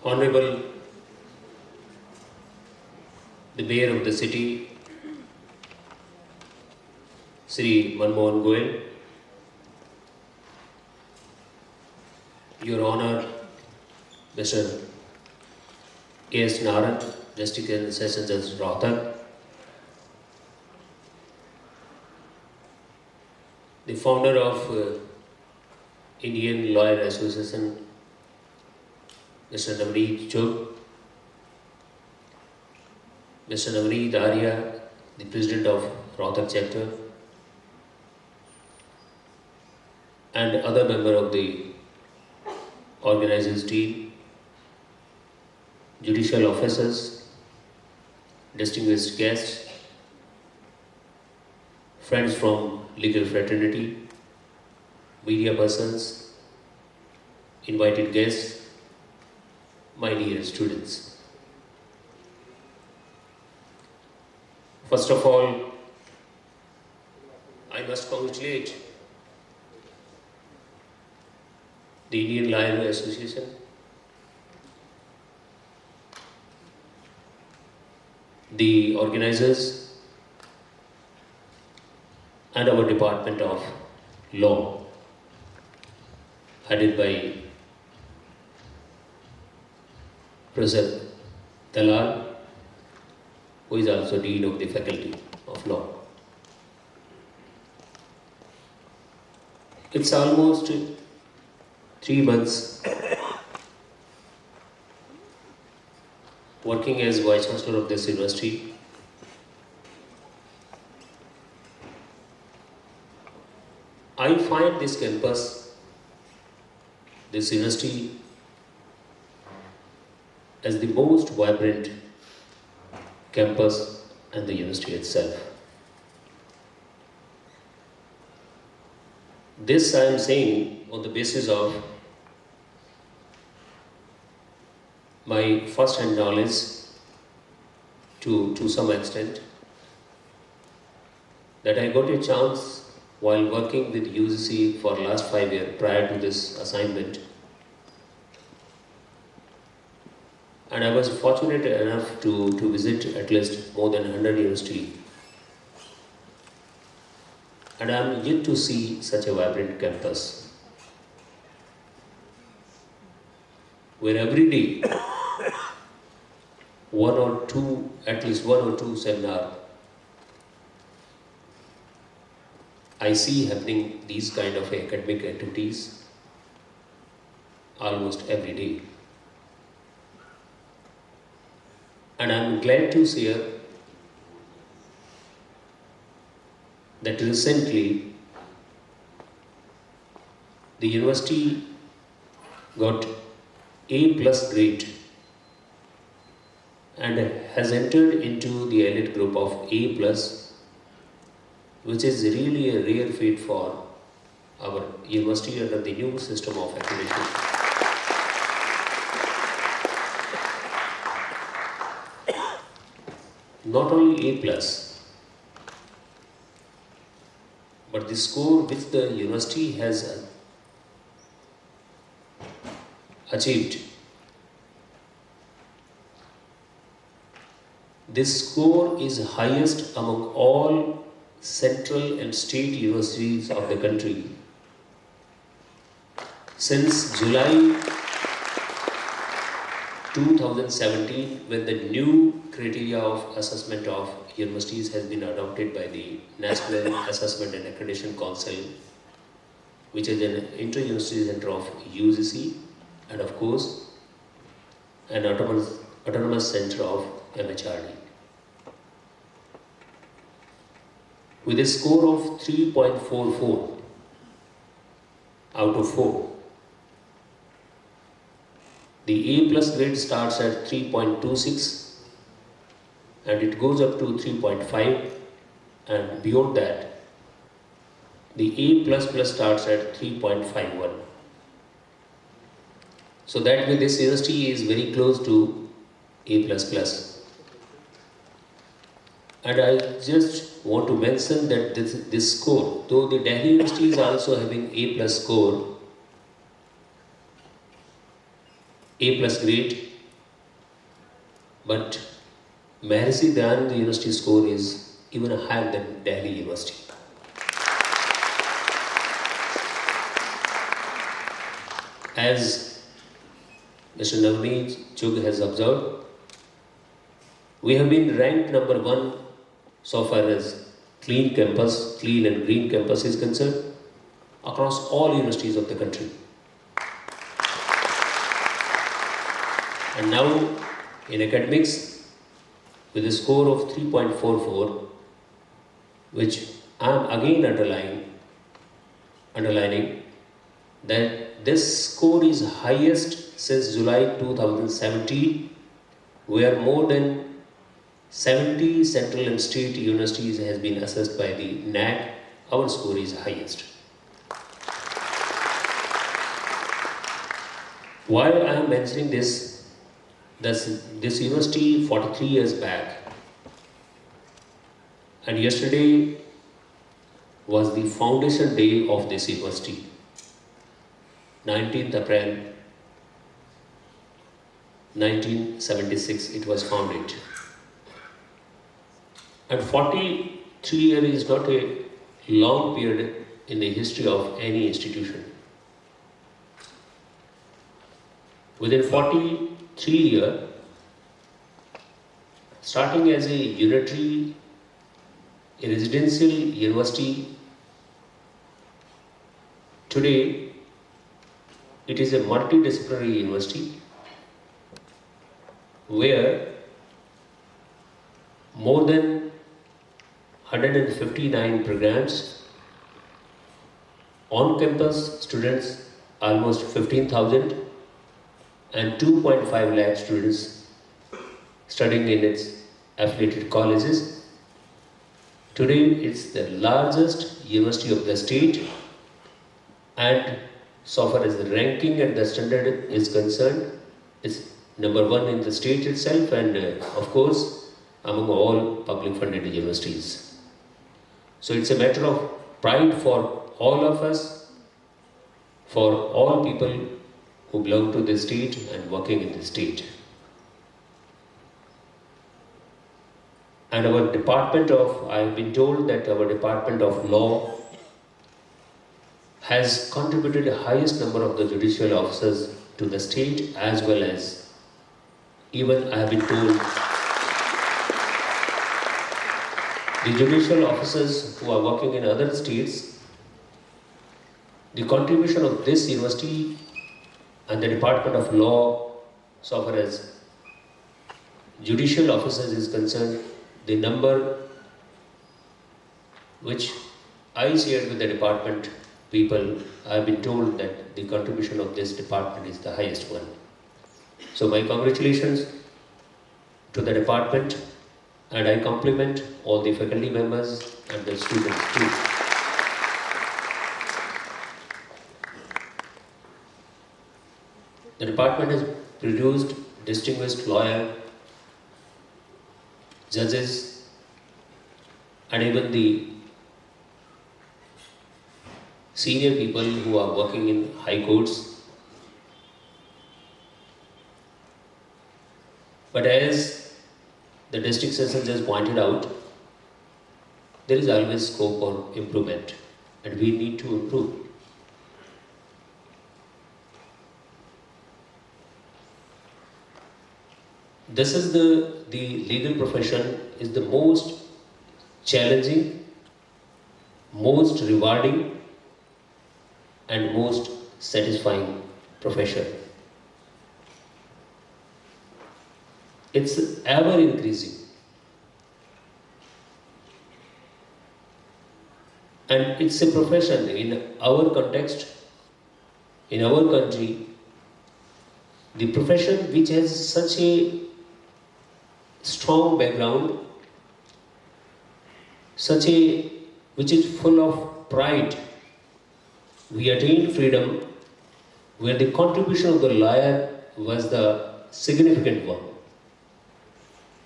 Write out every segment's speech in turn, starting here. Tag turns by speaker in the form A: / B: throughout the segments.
A: Honorable the Mayor of the city, Sri Manmohan Goel, Your Honor, Mr. A.S. Naran, District and Sessions Judge Rohtak, the founder of Indian Lawyer Association, Mr. Navneet Chugh, Mr. Navneet Arya, the President of Rohtak Chapter, and other member of the organizers team, judicial officers, distinguished guests, friends from legal fraternity, media persons, invited guests, my dear students. First of all, I must congratulate the Indian Lawyer Association, the organizers, and our Department of Law, headed by Professor Dalal, who is also Dean of the Faculty of Law. It's almost 3 months working as Vice Chancellor of this university. I find this campus, this university, as the most vibrant campus and the university itself. This I am saying on the basis of my first-hand knowledge to some extent, that I got a chance while working with UGC for last 5 years prior to this assignment. And I was fortunate enough to visit at least more than 100 universities. And I am yet to see such a vibrant campus, where every day at least one or two seminars I see happening, these kind of academic activities almost every day. And I'm glad to share that recently the university got A+ grade and has entered into the elite group of A+, which is really a rare feat for our university under the new system of accreditation. Not only A+, but the score which the university has achieved, this score is highest among all central and state universities of the country. Since July 2017, when the new criteria of assessment of universities has been adopted by the National Assessment and Accreditation Council, which is an inter-university center of UGC, and of course, an autonomous center of MHRD. With a score of 3.44 out of 4, the A+ grade starts at 3.26 and it goes up to 3.5, and beyond that, the A++ starts at 3.51. So that way this university is very close to A++. And I just want to mention that this score, though the Delhi University is also having A+ score, A+ grade, but Maharishi Dayanand University score is even higher than Delhi University. As Mr. Navneet Chugh has observed, we have been ranked number 1 so far as clean and green campus is concerned across all universities of the country. And now in academics, with a score of 3.44, which I am again underlining that this score is highest since July 2017, where more than 70 central and state universities has been assessed by the NAC. Our score is highest. Why I am mentioning this university 43 years back, and yesterday was the foundation day of this university. 19th April 1976 it was founded. And 43 years is not a long period in the history of any institution. Within 43 years, starting as a unitary residential university, today it is a multidisciplinary university where more than 159 programs, on-campus students almost 15,000, and 2.5 lakh students studying in its affiliated colleges. Today it's the largest university of the state, and so far as the ranking and the standard is concerned, it's number 1 in the state itself, and of course among all public funded universities. So it's a matter of pride for all of us, for all people who belong to the state and working in the state. And our department of, I have been told that our department of law has contributed the highest number of the judicial officers to the state, as well as even I have been told the judicial officers who are working in other states, the contribution of this university and the Department of Law, so far as judicial officers is concerned, the number which I shared with the department people, I have been told that the contribution of this department is the highest one. So my congratulations to the department, and I compliment all the faculty members and the students too. The department has produced distinguished lawyers, judges, and even the senior people who are working in high courts. But as the district session just pointed out, there is always scope for improvement, and we need to improve. This is the legal profession is the most challenging, most rewarding, and most satisfying profession. It's ever increasing. And it's a profession in our context, in our country, the profession which has such a strong background, which is full of pride. We attained freedom where the contribution of the lawyer was the significant one.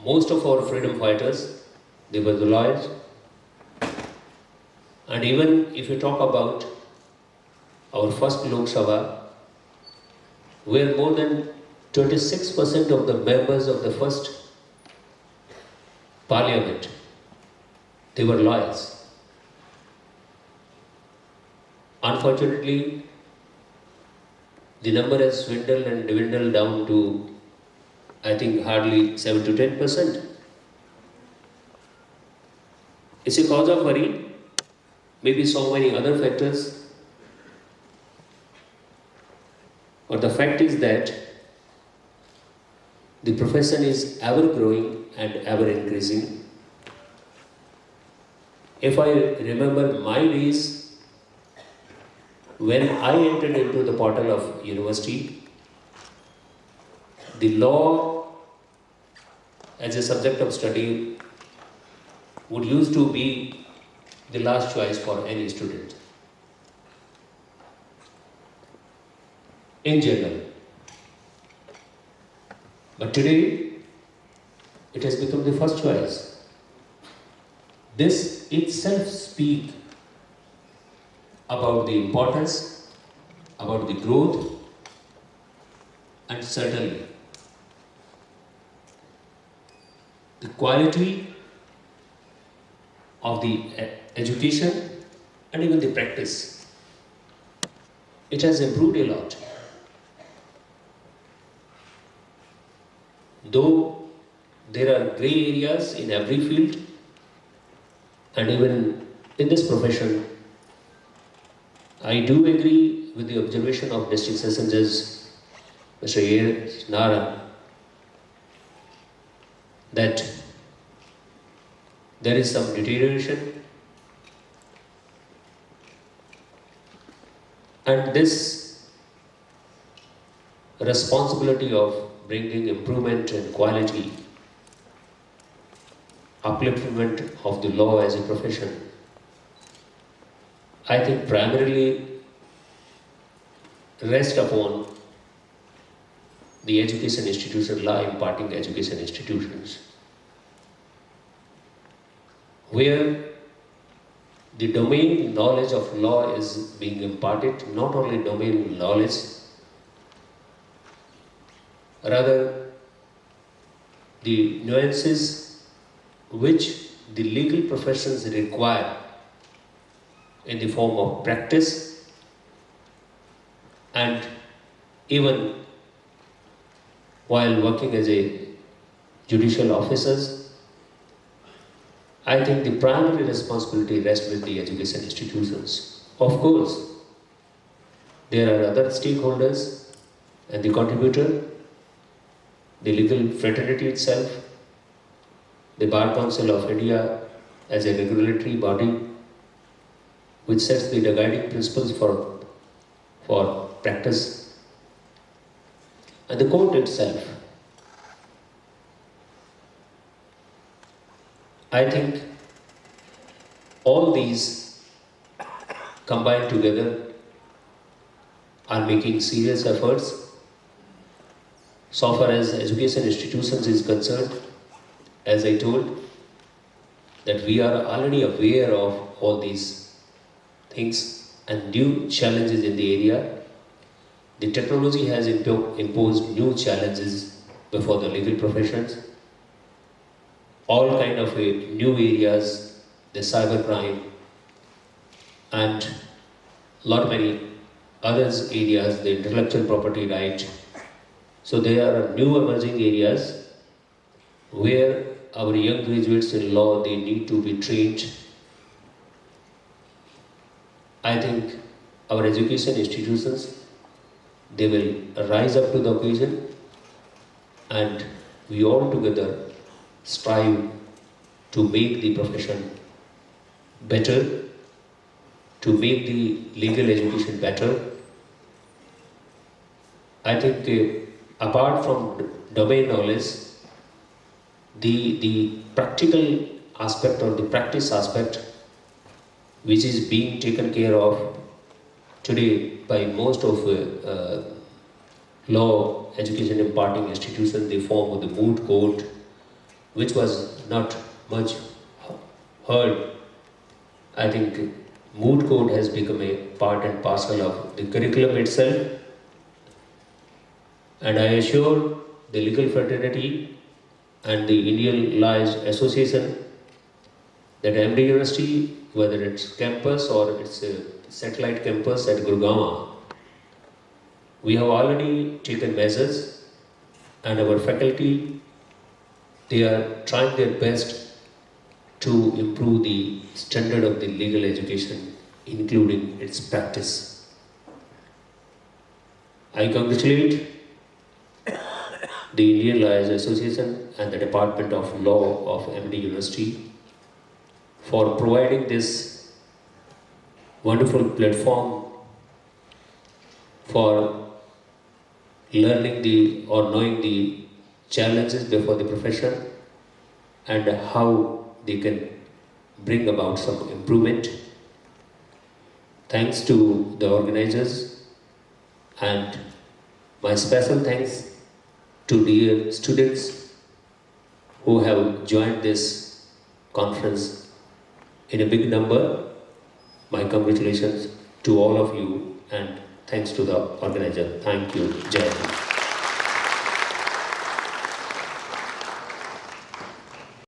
A: Most of our freedom fighters, they were the lawyers. And even if you talk about our first Lok Sabha, where more than 26% of the members of the first parliament, they were lawyers. Unfortunately, the number has swindled and dwindled down to, I think, hardly 7 to 10%. It's a cause of worry, maybe so many other factors. But the fact is that the profession is ever growing and ever increasing. If I remember my days, when I entered into the portal of university, the law as a subject of study would used to be the last choice for any student. In general. But today, it has become the first choice. This itself speaks about the importance, about the growth, and certainly the quality of the education and even the practice. It has improved a lot. Though there are grey areas in every field, and even in this profession, I do agree with the observation of District Session Judge Mr. A. Nara that there is some deterioration, and this responsibility of bringing improvement and quality, upliftment of the law as a profession, I think primarily rest upon the education institution, law imparting education institutions, where the domain knowledge of law is being imparted, not only domain knowledge, rather the nuances which the legal professions require in the form of practice and even while working as a judicial officers. I think the primary responsibility rests with the education institutions. Of course, there are other stakeholders and the contributor, the legal fraternity itself, the Bar Council of India as a regulatory body which sets the guiding principles for practice, and the court itself. I think all these combined together are making serious efforts. So far as education institutions is concerned, as I told, that we are already aware of all these things and new challenges in the area. The technology has imposed new challenges before the legal professions. All kind of new areas, the cybercrime and lot many others areas, the intellectual property right. So there are new emerging areas where our young graduates in law, they need to be trained. I think our education institutions, they will rise up to the occasion, and we all together strive to make the profession better, to make the legal education better. I think apart from domain knowledge, the practical aspect or the practice aspect which is being taken care of today by most of law education imparting institutions, they form the moot court, which was not much heard. I think moot court has become a part and parcel of the curriculum itself, and I assure the legal fraternity and the Indian Lawyers Association that MD University, whether it's campus or it's a satellite campus at Gurgaon, we have already taken measures, and our faculty, they are trying their best to improve the standard of the legal education, including its practice. I congratulate the Indian Lawyers Association and the Department of Law of MD University for providing this wonderful platform for learning or knowing the challenges before the profession and how they can bring about some improvement. Thanks to the organizers, and my special thanks to dear students who have joined this conference in a big number. My congratulations to all of you, and thanks to the organizer. Thank you. Jai Hind.